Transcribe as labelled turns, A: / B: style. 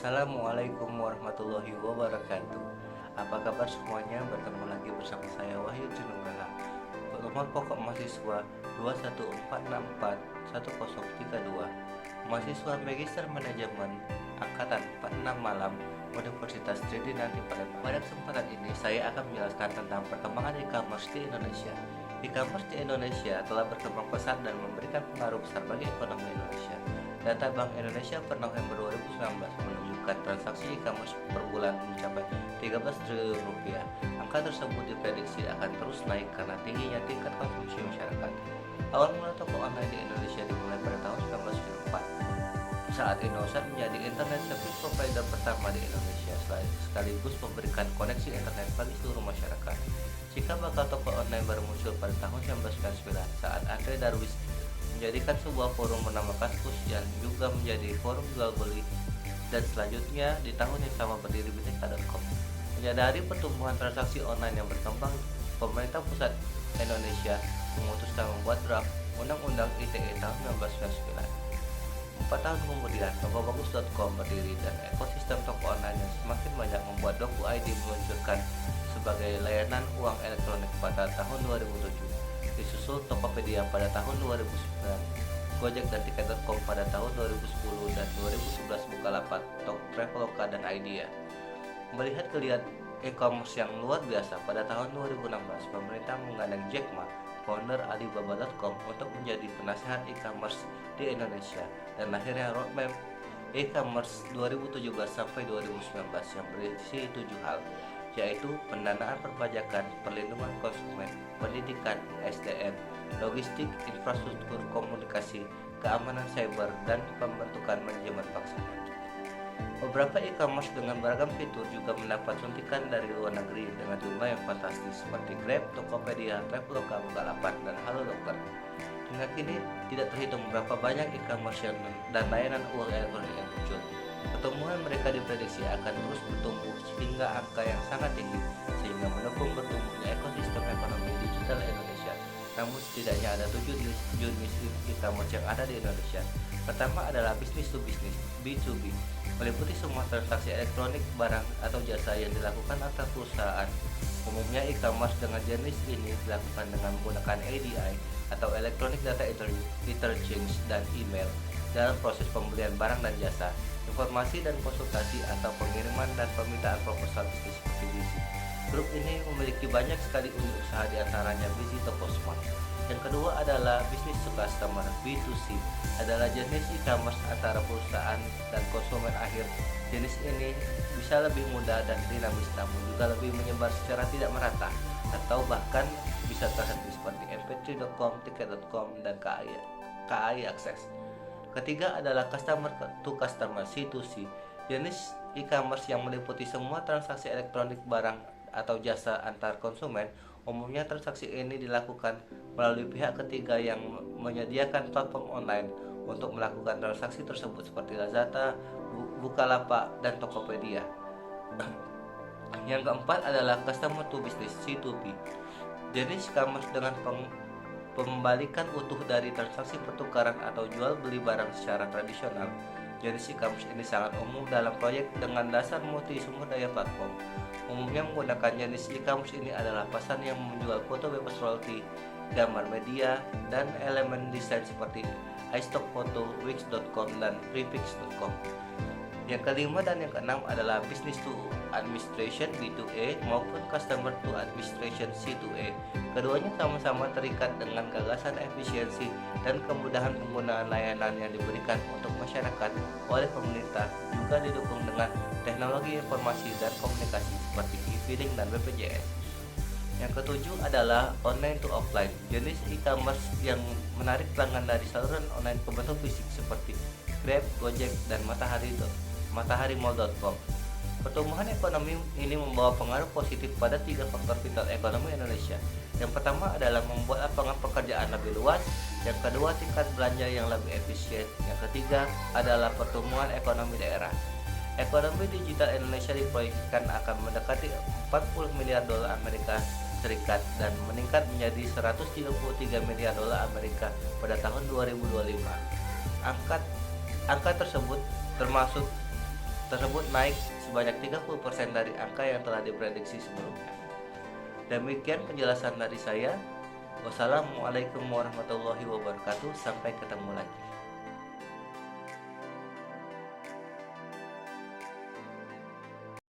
A: Assalamualaikum warahmatullahi wabarakatuh. Apa kabar semuanya? Bertemu lagi bersama saya Wahyu Junugraha. Nomor pokok mahasiswa 214641032. Mahasiswa Magister Manajemen angkatan 46 Malam Universitas Tridinanti Palembang. Pada kesempatan ini saya akan menjelaskan tentang perkembangan e-commerce di Indonesia. E-commerce di Indonesia telah berkembang pesat dan memberikan pengaruh besar bagi ekonomi Indonesia. Data Bank Indonesia per November 2019 menunjukkan transaksi e-commerce per bulan mencapai 13 triliun rupiah. Angka tersebut diprediksi akan terus naik karena tingginya tingkat konsumsi masyarakat. Awal mula toko online di Indonesia dimulai pada tahun 1994 saat Indosat menjadi internet service provider pertama di Indonesia, sekaligus memberikan koneksi internet bagi seluruh masyarakat. Jika bakal toko online baru muncul pada tahun 1999 saat Andre Darwis menjadikan sebuah forum bernama Kaskus yang juga menjadi forum jual beli, dan selanjutnya di tahun yang sama berdiri Bineka.com. Menyadari pertumbuhan transaksi online yang berkembang, pemerintah pusat Indonesia memutuskan membuat draft Undang-Undang ITE tahun 1999. 4 tahun kemudian, tokobagus.com berdiri dan ekosistem toko online yang semakin banyak membuat Doku.id meluncurkan sebagai layanan uang elektronik pada tahun 2007. Disusul Tokopedia pada tahun 2009, Gojek dan Tiket.com pada tahun 2010, dan 2011 Bukalapak, Traveloka, dan Idea. Melihat geliat e-commerce yang luar biasa, pada tahun 2016 pemerintah menggandeng Jack Ma, founder Alibaba.com, untuk menjadi penasehat e-commerce di Indonesia, dan lahirnya roadmap e-commerce 2017 sampai 2019 yang berisi 7 hal, yaitu pendanaan perpajakan, perlindungan konsumen, pendidikan, SDM, logistik, infrastruktur komunikasi, keamanan cyber, dan pembentukan manajemen pelaksanaan. Beberapa e-commerce dengan beragam fitur juga mendapat suntikan dari luar negeri dengan jumlah yang fantastis seperti Grab, Tokopedia, Traveloka, Bukalapak, dan Halo Dokter. Hingga kini tidak terhitung berapa banyak e-commerce dan layanan uang elektronik yang muncul. Pertumbuhan mereka diprediksi akan terus bertumbuh hingga angka yang sangat tinggi, sehingga mendukung bertumbuhnya ekosistem ekonomi digital Indonesia. Namun setidaknya ada 7 jenis e-commerce yang ada di Indonesia. Pertama adalah business to business (B2B), meliputi semua transaksi elektronik, barang, atau jasa yang dilakukan antar perusahaan. Umumnya e-commerce dengan jenis ini dilakukan dengan menggunakan EDI atau Electronic Data Interchange dan email dalam proses pembelian barang dan jasa, informasi dan konsultasi, atau pengiriman dan permintaan proposal bisnis seperti Busy. Grup ini memiliki banyak sekali unit usaha, diantaranya Busy Toko Smart. Yang kedua adalah business to customer (B2C), adalah jenis e-commerce antara perusahaan dan konsumen akhir. Jenis ini bisa lebih mudah dan dinamis, namun juga lebih menyebar secara tidak merata atau bahkan bisa terhenti seperti mp3.com, tiket.com, dan KAI Akses. Ketiga adalah customer to customer (C2C), jenis e-commerce yang meliputi semua transaksi elektronik, barang, atau jasa antar konsumen. Umumnya transaksi ini dilakukan melalui pihak ketiga yang menyediakan platform online untuk melakukan transaksi tersebut seperti Lazada, Bukalapak, dan Tokopedia. Yang keempat adalah customer to business (C2B), jenis e-commerce dengan pembalikan utuh dari transaksi pertukaran atau jual beli barang secara tradisional. Jenis e-commerce ini sangat umum dalam proyek dengan dasar multi sumber daya platform. Umumnya menggunakan jenis e-commerce ini adalah pesan yang menjual foto bebas royalti, gambar media, dan elemen desain seperti iStock Photo, Wix.com, dan Prefix.com. Yang kelima dan yang keenam adalah business to administration (B2A) maupun customer to administration (C2A). Keduanya sama-sama terikat dengan gagasan efisiensi dan kemudahan penggunaan layanan yang diberikan untuk masyarakat oleh pemerintah, juga didukung dengan teknologi informasi dan komunikasi seperti e-filing dan BPJS. Yang ketujuh adalah online to offline, jenis e-commerce yang menarik pelanggan dari saluran online ke bentuk fisik seperti Grab, Gojek, dan mataharimall.com. Pertumbuhan ekonomi ini membawa pengaruh positif pada 3 faktor vital ekonomi Indonesia. Yang pertama adalah membuat lapangan pekerjaan lebih luas, yang kedua tingkat belanja yang lebih efisien, yang ketiga adalah pertumbuhan ekonomi daerah. Ekonomi digital Indonesia diproyeksikan akan mendekati 40 miliar dolar Amerika Serikat dan meningkat menjadi 133 miliar dolar Amerika pada tahun 2025. Angka tersebut tersebut naik sebanyak 30% dari angka yang telah diprediksi sebelumnya. Demikian penjelasan dari saya. Wassalamualaikum warahmatullahi wabarakatuh. Sampai ketemu lagi.